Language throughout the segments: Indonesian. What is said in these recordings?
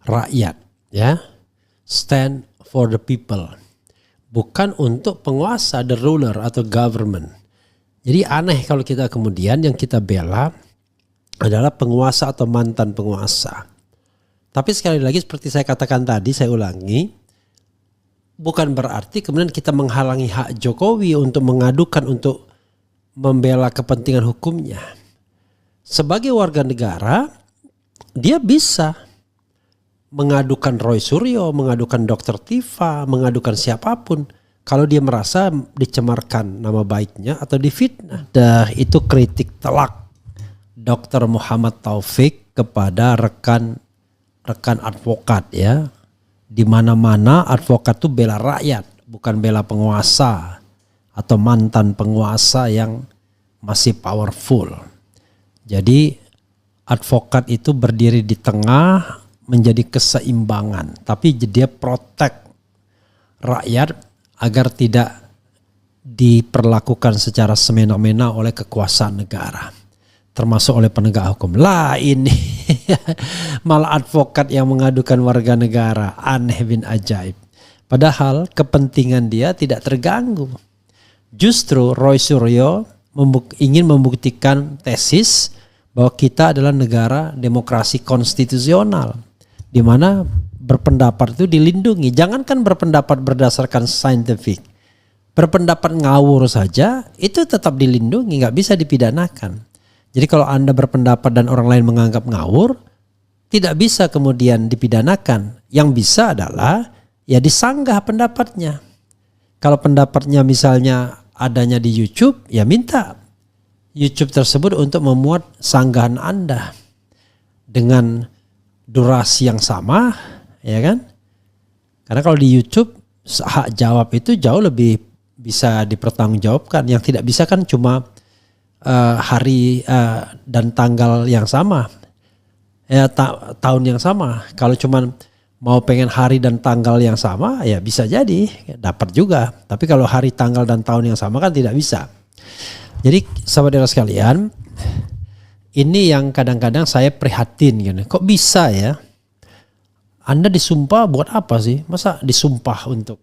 rakyat, ya. Stand for the people. Bukan untuk penguasa, the ruler atau government. Jadi aneh kalau kita kemudian yang kita bela adalah penguasa atau mantan penguasa. Tapi sekali lagi seperti saya katakan tadi, saya ulangi, bukan berarti kemudian kita menghalangi hak Jokowi untuk mengadukan, untuk membela kepentingan hukumnya. Sebagai warga negara, dia bisa mengadukan Roy Suryo, mengadukan Dr. Tifa, mengadukan siapapun kalau dia merasa dicemarkan nama baiknya atau difitnah. Itu kritik telak Dr. Muhammad Taufik kepada rekan advokat, ya. Di mana-mana advokat itu bela rakyat, bukan bela penguasa atau mantan penguasa yang masih powerful. Jadi advokat itu berdiri di tengah, menjadi keseimbangan, tapi dia protect rakyat agar tidak diperlakukan secara semena-mena oleh kekuasaan negara, termasuk oleh penegak hukum. Lah ini malah advokat yang mengadukan warga negara, aneh bin ajaib. Padahal kepentingan dia tidak terganggu. Justru Roy Suryo ingin membuktikan tesis bahwa kita adalah negara demokrasi konstitusional, di mana berpendapat itu dilindungi. Jangankan berpendapat berdasarkan saintifik, berpendapat ngawur saja itu tetap dilindungi, nggak bisa dipidanakan. Jadi kalau Anda berpendapat dan orang lain menganggap ngawur, tidak bisa kemudian dipidanakan. Yang bisa adalah ya disanggah pendapatnya. Kalau pendapatnya misalnya adanya di YouTube, ya minta YouTube tersebut untuk memuat sanggahan Anda dengan durasi yang sama, ya kan? Karena kalau di YouTube hak jawab itu jauh lebih bisa dipertanggungjawabkan. Yang tidak bisa kan cuma hari dan tanggal yang sama, ya tahun yang sama. Kalau cuma mau pengen hari dan tanggal yang sama, ya bisa jadi dapat juga. Tapi kalau hari, tanggal dan tahun yang sama kan tidak bisa. Jadi sahabat sekalian, ini yang kadang-kadang saya prihatin gitu. Kok bisa ya? Anda disumpah buat apa sih? Masa disumpah untuk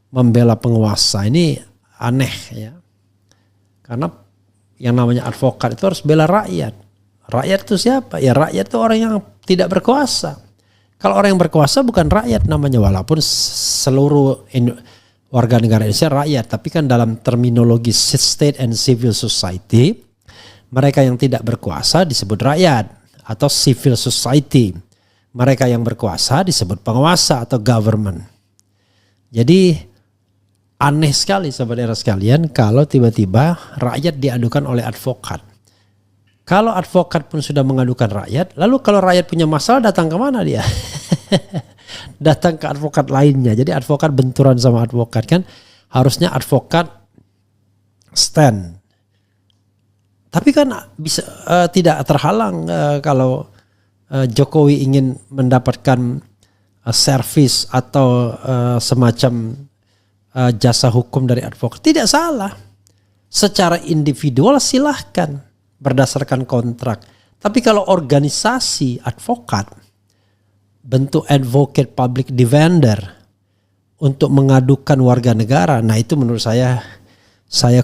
membela penguasa? Ini aneh ya. Karena yang namanya advokat itu harus bela rakyat. Rakyat itu siapa? Ya rakyat itu orang yang tidak berkuasa. Kalau orang yang berkuasa bukan rakyat namanya, walaupun seluruh warga negara Indonesia rakyat. Tapi kan dalam terminologi state and civil society, mereka yang tidak berkuasa disebut rakyat atau civil society. Mereka yang berkuasa disebut penguasa atau government. Jadi aneh sekali sahabat sekalian kalau tiba-tiba rakyat diadukan oleh advokat. Kalau advokat pun sudah mengadukan rakyat, lalu kalau rakyat punya masalah datang ke mana dia? Datang ke advokat lainnya. Jadi advokat benturan sama advokat kan. Harusnya advokat stand. Tapi kan bisa tidak terhalang kalau Jokowi ingin mendapatkan servis atau semacam jasa hukum dari advokat. Tidak salah. Secara individual silahkan berdasarkan kontrak. Tapi kalau organisasi advokat, bentuk advocate public defender untuk mengadukan warga negara, nah itu menurut saya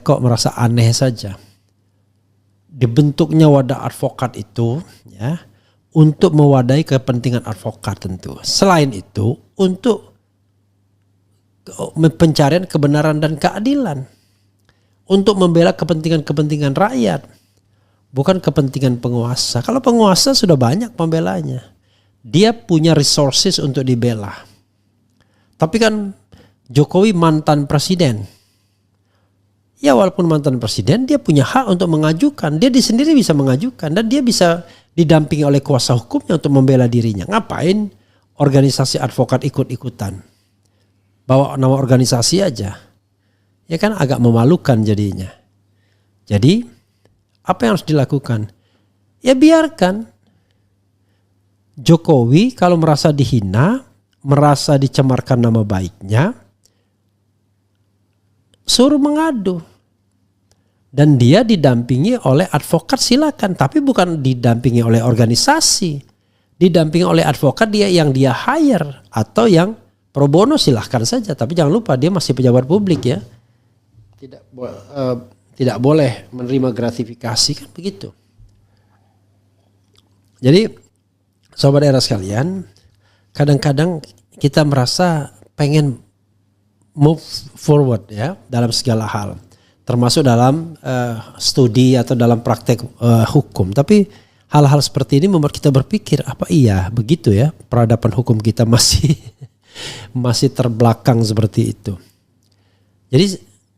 kok merasa aneh saja. Dibentuknya wadah advokat itu ya untuk mewadahi kepentingan advokat tentu. Selain itu untuk pencarian kebenaran dan keadilan, untuk membela kepentingan rakyat, bukan kepentingan penguasa. Kalau penguasa sudah banyak pembelanya, dia punya resources untuk dibela. Tapi kan Jokowi mantan presiden. Ya walaupun mantan presiden, dia punya hak untuk mengajukan. Dia sendiri bisa mengajukan dan dia bisa didampingi oleh kuasa hukumnya untuk membela dirinya. Ngapain organisasi advokat ikut-ikutan? Bawa nama organisasi aja. Ya kan agak memalukan jadinya. Jadi apa yang harus dilakukan? Ya biarkan Jokowi kalau merasa dihina, merasa dicemarkan nama baiknya, suruh mengadu. Dan dia didampingi oleh advokat silakan, tapi bukan didampingi oleh organisasi. didampingi oleh advokat yang dia hire atau yang pro bono silahkan saja. Tapi jangan lupa dia masih pejabat publik ya. Tidak boleh menerima gratifikasi kan begitu. Jadi sobat era sekalian, kadang-kadang kita merasa pengen move forward ya dalam segala hal, termasuk dalam studi atau dalam praktek hukum. Tapi hal-hal seperti ini membuat kita berpikir, apa iya begitu ya peradaban hukum kita masih terbelakang seperti itu.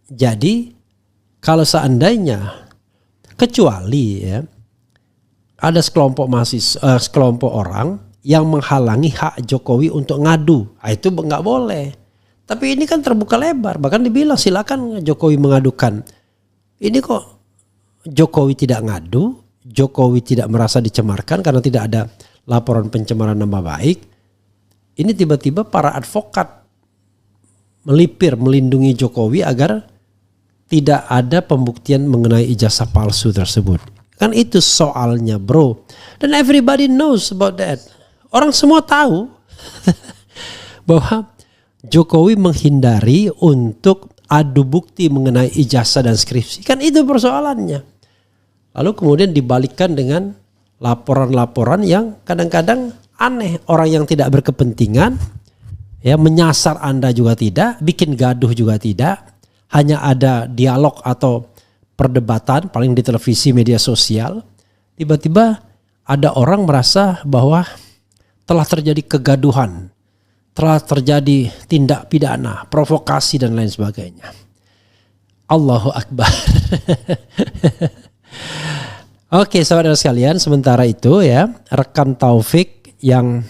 Jadi kalau seandainya kecuali ya ada sekelompok orang yang menghalangi hak Jokowi untuk ngadu, itu nggak boleh. Tapi ini kan terbuka lebar, bahkan dibilang silakan Jokowi mengadukan. Ini kok Jokowi tidak ngadu, Jokowi tidak merasa dicemarkan karena tidak ada laporan pencemaran nama baik. Ini tiba-tiba para advokat melindungi Jokowi agar tidak ada pembuktian mengenai ijazah palsu tersebut. Kan itu soalnya bro. Dan everybody knows about that. Orang semua tahu bahwa Jokowi menghindari untuk adu bukti mengenai ijazah dan skripsi. Kan itu persoalannya. Lalu kemudian dibalikkan dengan laporan-laporan yang kadang-kadang aneh. Orang yang tidak berkepentingan, ya menyasar Anda juga tidak, bikin gaduh juga tidak. Hanya ada dialog atau perdebatan paling di televisi media sosial. Tiba-tiba ada orang merasa bahwa telah terjadi kegaduhan, telah terjadi tindak pidana, provokasi dan lain sebagainya. Allahu Akbar. Oke, saudara sekalian, sementara itu ya rekan Taufik yang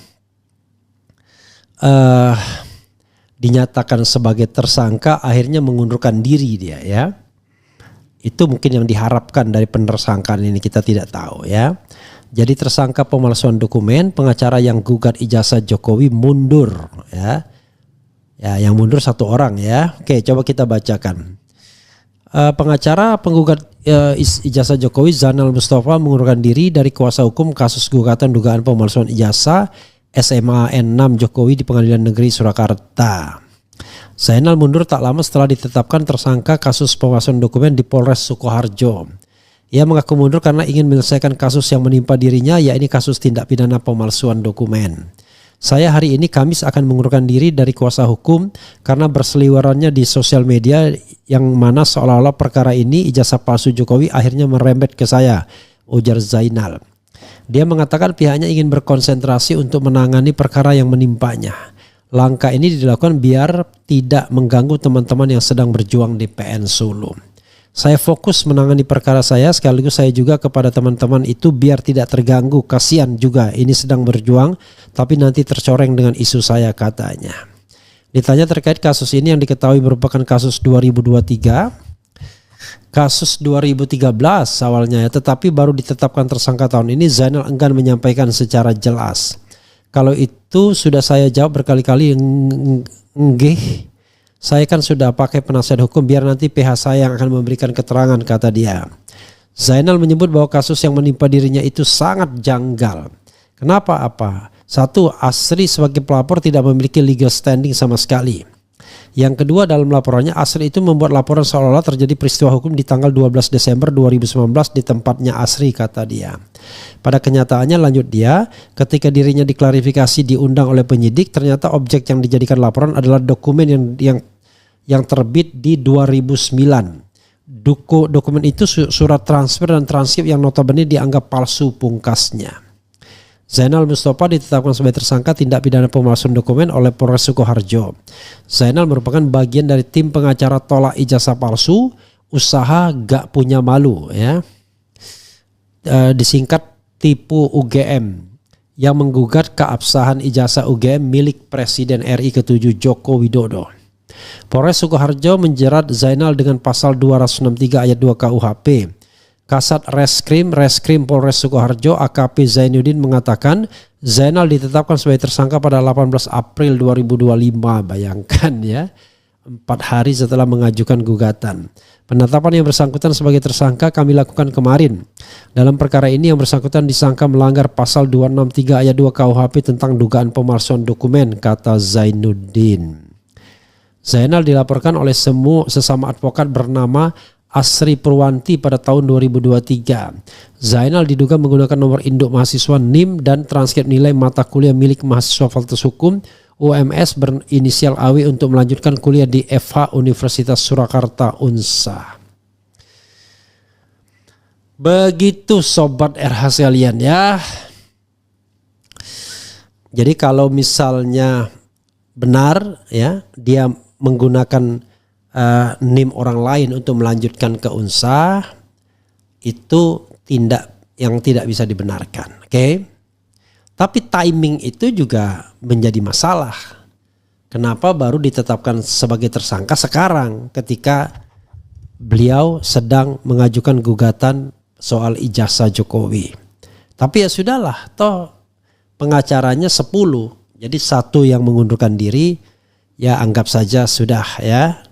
dinyatakan sebagai tersangka akhirnya mengundurkan diri dia ya. Itu mungkin yang diharapkan dari penersangkaan ini, kita tidak tahu ya. Jadi tersangka pemalsuan dokumen, pengacara yang gugat ijazah Jokowi mundur ya. Ya, yang mundur satu orang ya. Oke, coba kita bacakan. Pengacara penggugat ijazah Jokowi Zainal Mustafa mengundurkan diri dari kuasa hukum kasus gugatan dugaan pemalsuan ijazah SMA N6 Jokowi di Pengadilan Negeri Surakarta. Zainal mundur tak lama setelah ditetapkan tersangka kasus pemalsuan dokumen di Polres Sukoharjo. Ia mengaku mundur karena ingin menyelesaikan kasus yang menimpa dirinya, yakni kasus tindak pidana pemalsuan dokumen. Saya hari ini Kamis akan mengundurkan diri dari kuasa hukum karena berseliwerannya di sosial media yang mana seolah-olah perkara ini ijazah palsu Jokowi akhirnya merembet ke saya, ujar Zainal. Dia mengatakan pihaknya ingin berkonsentrasi untuk menangani perkara yang menimpanya. Langkah ini dilakukan biar tidak mengganggu teman-teman yang sedang berjuang di PN Solo. Saya fokus menangani perkara saya, sekaligus saya juga kepada teman-teman itu biar tidak terganggu. Kasihan juga ini sedang berjuang tapi nanti tercoreng dengan isu saya, katanya. Ditanya terkait kasus ini yang diketahui merupakan kasus 2023, kasus 2013 awalnya ya, tetapi baru ditetapkan tersangka tahun ini, Zainal enggan menyampaikan secara jelas. Kalau itu sudah saya jawab berkali-kali, nggih. Saya kan sudah pakai penasihat hukum, biar nanti pihak saya yang akan memberikan keterangan, kata dia. Zainal menyebut bahwa kasus yang menimpa dirinya itu sangat janggal. Kenapa apa? Satu, Asri sebagai pelapor tidak memiliki legal standing sama sekali. Yang kedua, dalam laporannya Asri itu membuat laporan seolah-olah terjadi peristiwa hukum di tanggal 12 Desember 2019 di tempatnya Asri, kata dia. Pada kenyataannya, lanjut dia, ketika dirinya diklarifikasi diundang oleh penyidik, ternyata objek yang dijadikan laporan adalah dokumen yang terbit di 2009. Dokumen itu surat transfer dan transkrip yang notabene dianggap palsu, pungkasnya. Zainal Mustafa ditetapkan sebagai tersangka tindak pidana pemalsuan dokumen oleh Polres Sukoharjo. Zainal merupakan bagian dari tim pengacara tolak ijazah palsu, usaha gak punya malu ya. Disingkat tipu UGM, yang menggugat keabsahan ijazah UGM milik Presiden RI ke-7 Joko Widodo. Polres Sukoharjo menjerat Zainal dengan pasal 263 ayat 2 KUHP. Kasat Reskrim Polres Sukoharjo AKP Zainuddin mengatakan Zainal ditetapkan sebagai tersangka pada 18 April 2025. Bayangkan ya, 4 hari setelah mengajukan gugatan. Penetapan yang bersangkutan sebagai tersangka kami lakukan kemarin. Dalam perkara ini yang bersangkutan disangka melanggar pasal 263 ayat 2 KUHP tentang dugaan pemalsuan dokumen, kata Zainuddin. Zainal dilaporkan oleh sesama advokat bernama Asri Purwanti pada tahun 2023. Zainal diduga menggunakan nomor induk mahasiswa NIM dan transkrip nilai mata kuliah milik mahasiswa Fakultas Hukum UMS berinisial AW untuk melanjutkan kuliah di FH Universitas Surakarta Unsa. Begitu sobat RH sekalian ya. Jadi kalau misalnya benar ya dia menggunakan NIM orang lain untuk melanjutkan ke Unsa, itu tindak yang tidak bisa dibenarkan. Oke. Tapi timing itu juga menjadi masalah. Kenapa baru ditetapkan sebagai tersangka sekarang ketika beliau sedang mengajukan gugatan soal ijazah Jokowi. Tapi ya sudahlah, toh pengacaranya 10. Jadi 1 yang mengundurkan diri, ya anggap saja sudah ya.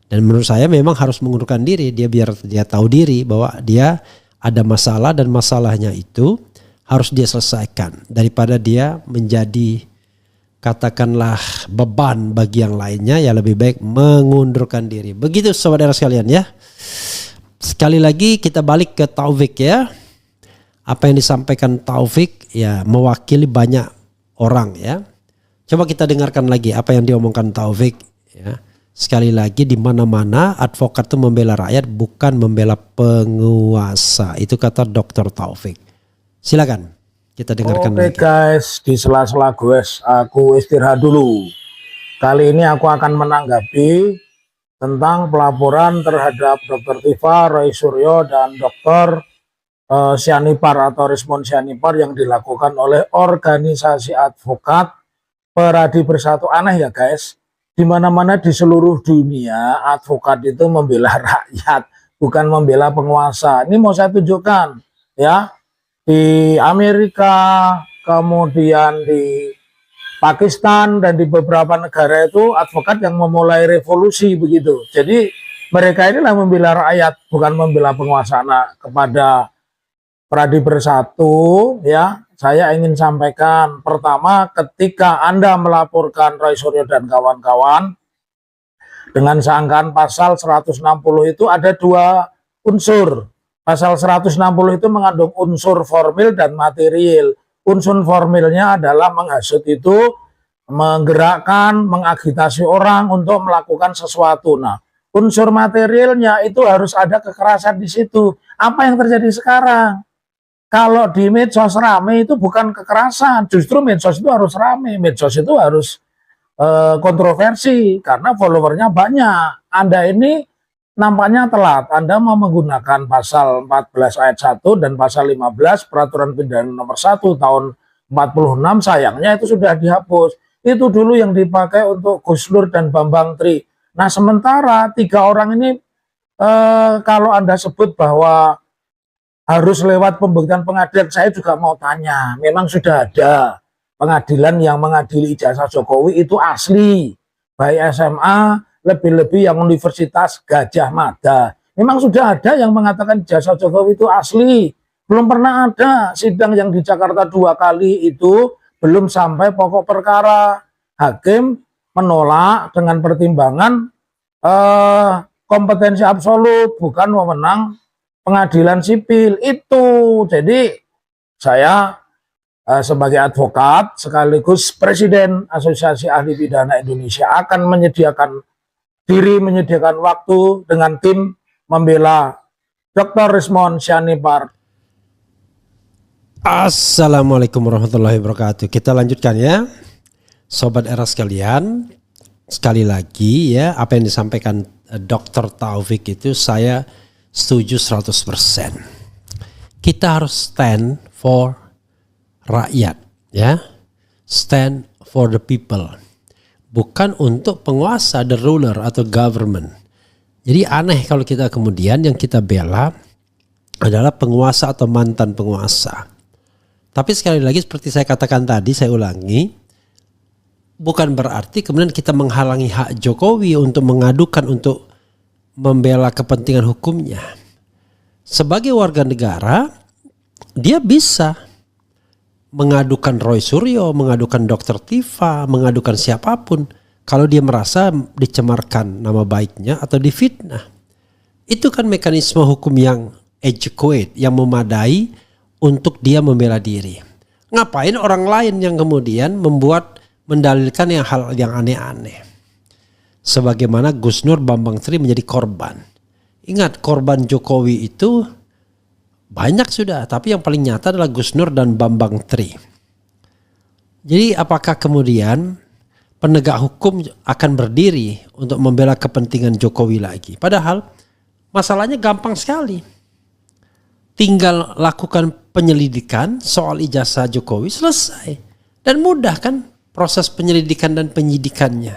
Dan menurut saya memang harus mengundurkan diri dia biar dia tahu diri bahwa dia ada masalah dan masalahnya itu harus dia selesaikan daripada dia menjadi katakanlah beban bagi yang lainnya, ya lebih baik mengundurkan diri. Begitu saudara sekalian ya. Sekali lagi kita balik ke Taufik ya. Apa yang disampaikan Taufik ya mewakili banyak orang ya. Coba kita dengarkan lagi apa yang diomongkan Taufik ya. Sekali lagi di mana-mana advokat itu membela rakyat bukan membela penguasa. Itu kata Dr. Taufik. Silakan kita dengarkan lagi. Oke guys, di sela-sela guys aku istirahat dulu. Kali ini aku akan menanggapi tentang pelaporan terhadap Dr. Tifa, Roy Suryo dan Dr. Sianipar atau Rismond Sianipar yang dilakukan oleh organisasi advokat Peradi Bersatu. Aneh ya guys. Di mana-mana di seluruh dunia advokat itu membela rakyat, bukan membela penguasa. Ini mau saya tunjukkan ya. Di Amerika, kemudian di Pakistan dan di beberapa negara itu advokat yang memulai revolusi begitu. Jadi mereka inilah membela rakyat, bukan membela penguasa. Nah, kepada Peradi Bersatu ya, saya ingin sampaikan pertama, ketika Anda melaporkan Roy Suryo dan kawan-kawan dengan sangkaan pasal 160 itu ada 2 unsur. Pasal 160 itu mengandung unsur formil dan material. Unsur formilnya adalah menghasut itu menggerakkan, mengagitasi orang untuk melakukan sesuatu. Nah, unsur materialnya itu harus ada kekerasan di situ. Apa yang terjadi sekarang? Kalau di medsos rame itu bukan kekerasan, justru medsos itu harus rame, medsos itu harus kontroversi karena followernya banyak. Anda ini nampaknya telat, Anda mau menggunakan pasal 14 ayat 1 dan pasal 15 peraturan pidana nomor 1 tahun 46, sayangnya itu sudah dihapus. Itu dulu yang dipakai untuk Gus Nur dan Bambang Tri. Nah sementara 3 orang ini kalau Anda sebut bahwa harus lewat pembuktian pengadilan, saya juga mau tanya, memang sudah ada pengadilan yang mengadili ijazah Jokowi itu asli, baik SMA, lebih-lebih yang Universitas Gajah Mada. Memang sudah ada yang mengatakan ijazah Jokowi itu asli. Belum pernah ada sidang yang di Jakarta 2 kali itu, belum sampai pokok perkara. Hakim menolak dengan pertimbangan kompetensi absolut, bukan wewenang pengadilan sipil itu. Jadi saya sebagai advokat sekaligus Presiden Asosiasi Ahli Pidana Indonesia akan menyediakan waktu dengan tim membela Dr. Rismond Sianipar. Assalamualaikum warahmatullahi wabarakatuh. Kita lanjutkan ya, sobat era sekalian. Sekali lagi ya, apa yang disampaikan Dr. Taufik itu saya setuju 100%. Kita harus stand for rakyat ya. Stand for the people. Bukan untuk penguasa, the ruler atau government. Jadi aneh kalau kita kemudian yang kita bela adalah penguasa atau mantan penguasa. Tapi sekali lagi seperti saya katakan tadi, saya ulangi, bukan berarti kemudian kita menghalangi hak Jokowi untuk mengadukan, untuk membela kepentingan hukumnya. Sebagai warga negara, dia bisa mengadukan Roy Suryo, mengadukan Dr. Tifa, mengadukan siapapun kalau dia merasa dicemarkan nama baiknya atau difitnah. Itu kan mekanisme hukum yang adequate, yang memadai untuk dia membela diri. Ngapain orang lain yang kemudian mendalilkan hal yang aneh-aneh. Sebagaimana Gus Nur Bambang Tri menjadi korban. Ingat, korban Jokowi itu banyak sudah, tapi yang paling nyata adalah Gus Nur dan Bambang Tri. Jadi apakah kemudian penegak hukum akan berdiri untuk membela kepentingan Jokowi lagi? Padahal masalahnya gampang sekali. Tinggal lakukan penyelidikan soal ijazah Jokowi, selesai. Dan mudah kan proses penyelidikan dan penyidikannya.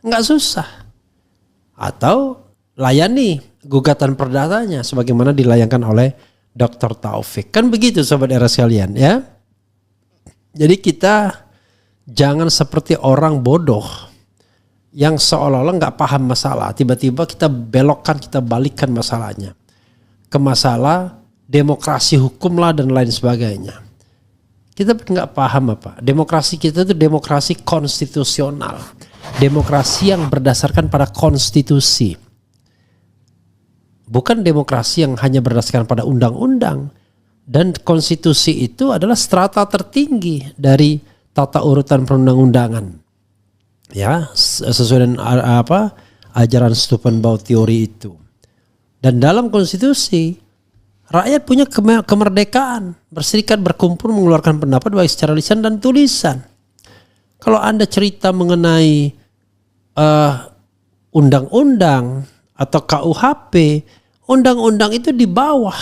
Nggak susah. Atau layani gugatan perdatanya sebagaimana dilayangkan oleh Dr. Taufik. Kan begitu sobat era sekalian ya. Jadi kita jangan seperti orang bodoh yang seolah-olah nggak paham masalah. Tiba-tiba kita belokkan, kita balikkan masalahnya ke masalah demokrasi hukum lah dan lain sebagainya. Kita nggak paham apa. Demokrasi kita itu demokrasi konstitusional. Demokrasi yang berdasarkan pada konstitusi. Bukan demokrasi yang hanya berdasarkan pada undang-undang. Dan konstitusi itu adalah strata tertinggi dari tata urutan perundang-undangan. Ya, sesuai dengan ajaran Stupenbau teori itu. Dan dalam konstitusi, rakyat punya kemerdekaan, berserikat, berkumpul, mengeluarkan pendapat baik secara lisan dan tulisan. Kalau Anda cerita mengenai undang-undang atau KUHP, undang-undang itu di bawah,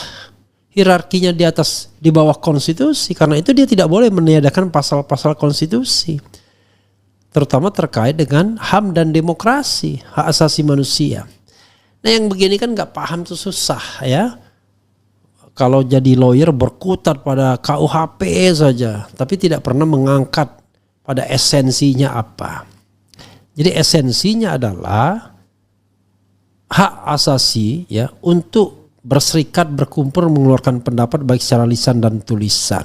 hierarkinya di bawah konstitusi. Karena itu dia tidak boleh meniadakan pasal-pasal konstitusi, terutama terkait dengan HAM dan demokrasi, hak asasi manusia. Nah yang begini kan nggak paham tuh susah ya. Kalau jadi lawyer berkutat pada KUHP saja, tapi tidak pernah mengangkat pada esensinya apa. Jadi esensinya adalah hak asasi ya untuk berserikat, berkumpul, mengeluarkan pendapat baik secara lisan dan tulisan.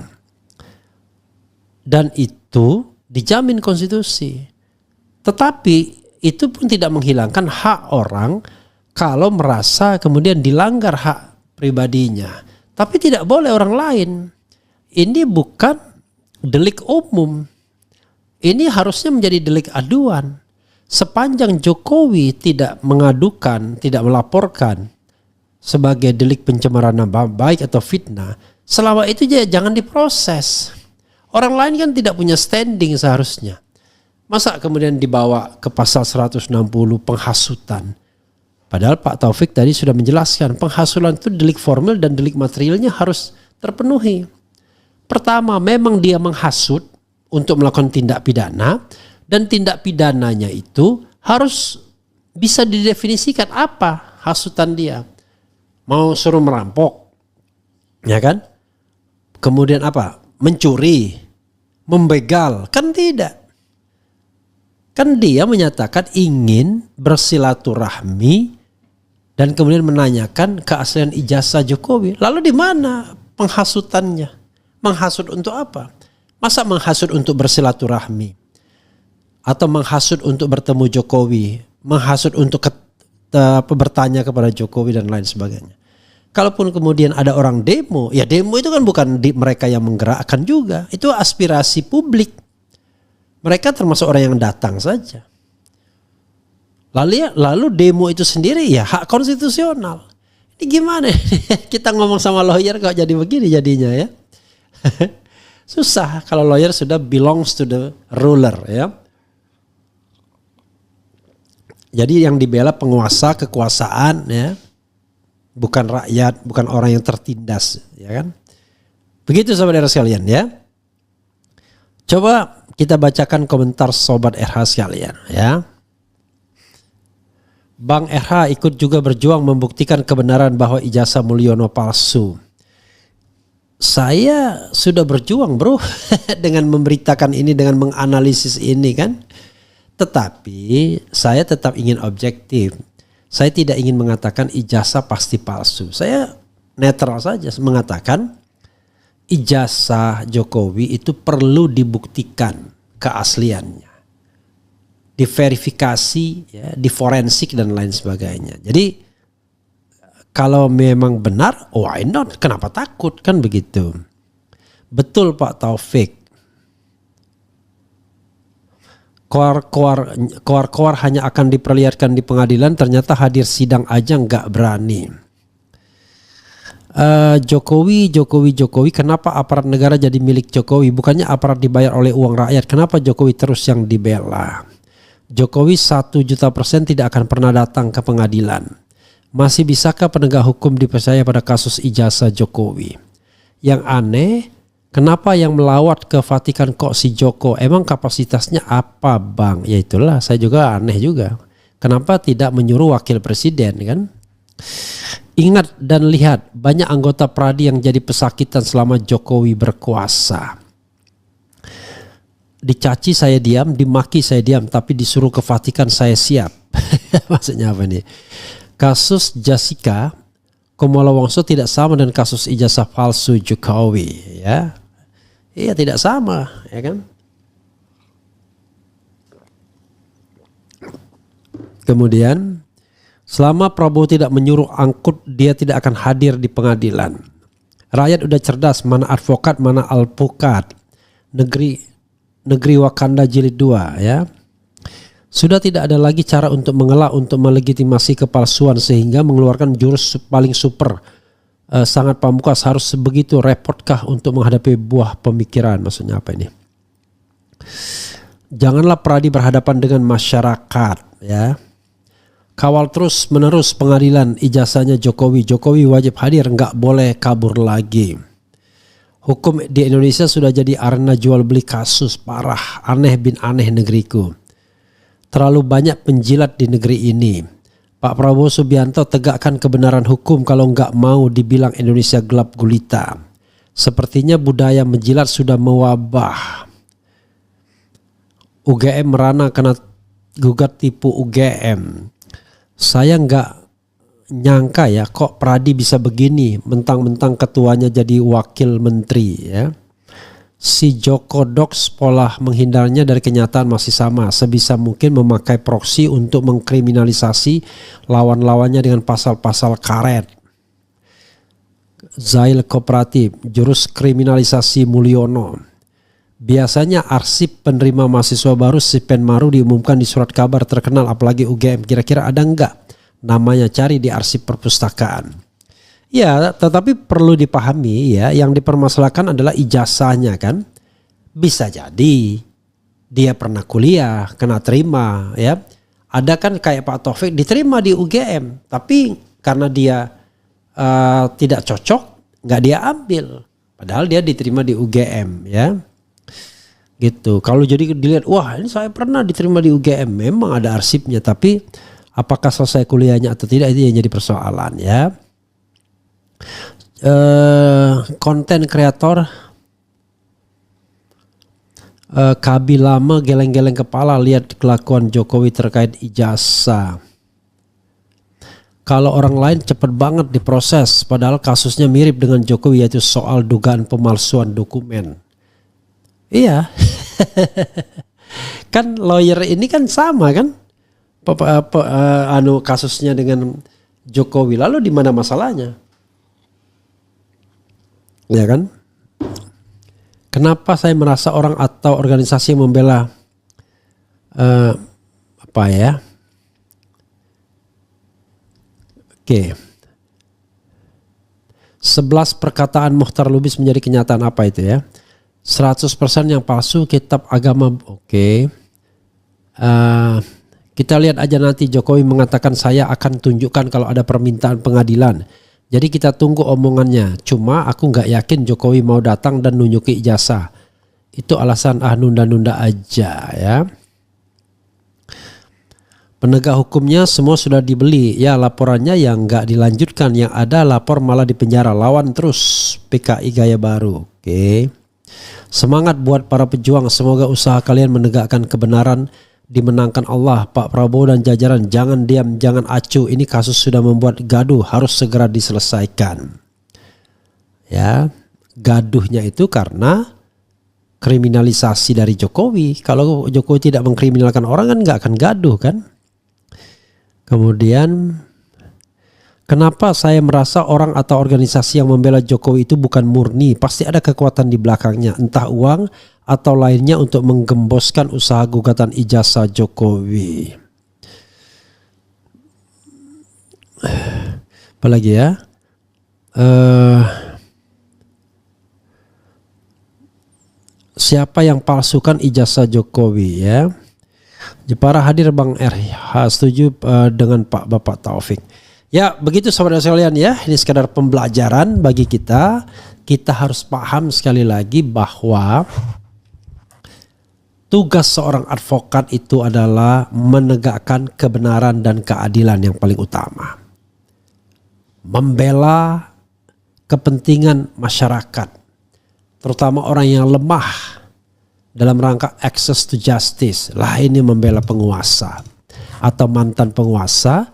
Dan itu dijamin konstitusi. Tetapi itu pun tidak menghilangkan hak orang kalau merasa kemudian dilanggar hak pribadinya. Tapi tidak boleh orang lain. Ini bukan delik umum. Ini harusnya menjadi delik aduan. Sepanjang Jokowi tidak mengadukan, tidak melaporkan sebagai delik pencemaran nama baik atau fitnah, selama itu jangan diproses. Orang lain kan tidak punya standing seharusnya. Masa kemudian dibawa ke pasal 160 penghasutan? Padahal Pak Taufik tadi sudah menjelaskan penghasutan itu delik formil dan delik materialnya harus terpenuhi. Pertama, memang dia menghasut untuk melakukan tindak pidana, dan tindak pidananya itu harus bisa didefinisikan apa hasutan dia. Mau suruh merampok, ya kan? Kemudian apa? Mencuri, membegal, kan tidak. Kan dia menyatakan ingin bersilaturahmi dan kemudian menanyakan keaslian ijazah Jokowi. Lalu di mana penghasutannya? Menghasut untuk apa? Masa menghasut untuk bersilaturahmi? Atau menghasut untuk bertemu Jokowi? Menghasut untuk bertanya kepada Jokowi dan lain sebagainya. Kalaupun kemudian ada orang demo, ya demo itu kan bukan mereka yang menggerakkan juga. Itu aspirasi publik. Mereka termasuk orang yang datang saja. Lalu demo itu sendiri ya hak konstitusional. Ini gimana? Kita ngomong sama lawyer kok jadi begini jadinya ya. Susah kalau lawyer sudah belongs to the ruler ya. Jadi yang dibela penguasa, kekuasaan ya. Bukan rakyat, bukan orang yang tertindas ya kan. Begitu saudara sekalian ya. Coba kita bacakan komentar sobat RH sekalian ya. Bang RH ikut juga berjuang membuktikan kebenaran bahwa ijazah Mulyono palsu. saya sudah berjuang bro dengan memberitakan ini, dengan menganalisis ini kan. Tetapi saya tetap ingin objektif. Saya tidak ingin mengatakan ijazah pasti palsu. Saya netral saja mengatakan ijazah Jokowi itu perlu dibuktikan keasliannya, diverifikasi, ya, diforensik dan lain sebagainya. Jadi kalau memang benar, why not? Kenapa takut, kan begitu? Betul Pak Taufik. Koar-koar hanya akan diperlihatkan di pengadilan, ternyata hadir sidang aja nggak berani. Jokowi, kenapa aparat negara jadi milik Jokowi? Bukannya aparat dibayar oleh uang rakyat? Kenapa Jokowi terus yang dibela? Jokowi 1.000.000% tidak akan pernah datang ke pengadilan. Masih bisakah penegak hukum dipercaya pada kasus ijazah Jokowi? Yang aneh, kenapa yang melawat ke Vatikan kok si Joko? Emang kapasitasnya apa bang? Ya itulah, saya juga aneh juga. Kenapa tidak menyuruh wakil presiden kan? Ingat dan lihat, banyak anggota Pradi yang jadi pesakitan selama Jokowi berkuasa. Dicaci saya diam, dimaki saya diam, tapi disuruh ke Vatikan saya siap. Maksudnya apa nih? Kasus Jessica Kumolo Wongso tidak sama dengan kasus ijazah palsu Jokowi, ya. Iya, tidak sama, ya kan? Kemudian selama Prabowo tidak menyuruh angkut, dia tidak akan hadir di pengadilan. Rakyat udah cerdas, mana advokat, mana alpukat. Negeri Wakanda jilid 2, ya. Sudah tidak ada lagi cara untuk mengelak, untuk melegitimasi kepalsuan, sehingga mengeluarkan jurus paling super, sangat pamungkas. Harus sebegitu repotkah untuk menghadapi buah pemikiran? Maksudnya apa ini? Janganlah Pradi berhadapan dengan masyarakat, ya. Kawal terus menerus pengadilan ijazahnya Jokowi. Jokowi wajib hadir, nggak boleh kabur lagi. Hukum di Indonesia sudah jadi arena jual beli kasus parah. Aneh bin aneh negeriku. Terlalu banyak penjilat di negeri ini. Pak Prabowo Subianto, tegakkan kebenaran hukum kalau nggak mau dibilang Indonesia gelap gulita. Sepertinya budaya menjilat sudah mewabah. UGM merana kena gugat tipu UGM. Saya nggak nyangka ya kok Pradi bisa begini, mentang-mentang ketuanya jadi wakil menteri, ya. Si Joko Doks pola menghindarnya dari kenyataan masih sama, sebisa mungkin memakai proksi untuk mengkriminalisasi lawan-lawannya dengan pasal-pasal karet. Zail Kooperatif, jurus kriminalisasi Mulyono. Biasanya arsip penerima mahasiswa baru Sipenmaru diumumkan di surat kabar terkenal, apalagi UGM. Kira-kira ada enggak namanya? Cari di arsip perpustakaan. Ya, tetapi perlu dipahami ya, yang dipermasalahkan adalah ijazahnya kan. Bisa jadi dia pernah kuliah, kena terima, ya. Ada kan kayak Pak Taufik diterima di UGM, tapi karena dia tidak cocok, nggak dia ambil. Padahal dia diterima di UGM, ya. Gitu. Kalau jadi dilihat, wah ini saya pernah diterima di UGM, memang ada arsipnya, tapi apakah selesai kuliahnya atau tidak itu yang jadi persoalan, ya. Konten kreator Kabi lama geleng-geleng kepala lihat kelakuan Jokowi terkait ijazah. Kalau orang lain cepat banget diproses, padahal kasusnya mirip dengan Jokowi, yaitu soal dugaan pemalsuan dokumen. Iya. Kan lawyer ini kan sama kan, kasusnya dengan Jokowi. Lalu di mana masalahnya? Ya kan? Kenapa saya merasa orang atau organisasi yang membela apa ya? Oke. 11 perkataan Mukhtar Lubis menjadi kenyataan, apa itu ya? 100% yang palsu kitab agama. Oke. Kita lihat aja nanti Jokowi mengatakan saya akan tunjukkan kalau ada permintaan pengadilan. Jadi kita tunggu omongannya. Cuma aku nggak yakin Jokowi mau datang dan nunjuki ijazah. Itu alasan nunda-nunda aja ya. Penegak hukumnya semua sudah dibeli. Ya, laporannya yang nggak dilanjutkan, yang ada lapor malah dipenjara. Lawan terus PKI gaya baru. Oke. Semangat buat para pejuang. Semoga usaha kalian menegakkan kebenaran dimenangkan Allah. Pak Prabowo dan jajaran, jangan diam, jangan acuh. Ini kasus sudah membuat gaduh, harus segera diselesaikan. Ya, gaduhnya itu karena kriminalisasi dari Jokowi. Kalau Jokowi tidak mengkriminalkan orang kan nggak akan gaduh kan. Kemudian, kenapa saya merasa orang atau organisasi yang membela Jokowi itu bukan murni? Pasti ada kekuatan di belakangnya, entah uang atau lainnya untuk menggemboskan usaha gugatan ijazah Jokowi. Apalagi ya? Siapa yang palsukan ijazah Jokowi ya? Jepara hadir Bang RH, setuju dengan Pak Bapak Taufik. Ya begitu saudara sekalian ya, ini sekadar pembelajaran bagi kita. Kita harus paham sekali lagi bahwa tugas seorang advokat itu adalah menegakkan kebenaran dan keadilan yang paling utama. Membela kepentingan masyarakat, terutama orang yang lemah, dalam rangka access to justice. Lah ini membela penguasa atau mantan penguasa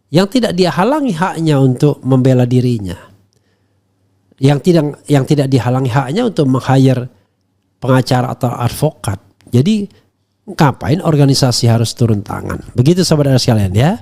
yang tidak dihalangi haknya untuk membela dirinya, yang tidak dihalangi haknya untuk meng-hire pengacara atau advokat. Jadi ngapain organisasi harus turun tangan? Begitu saudara sekalian ya.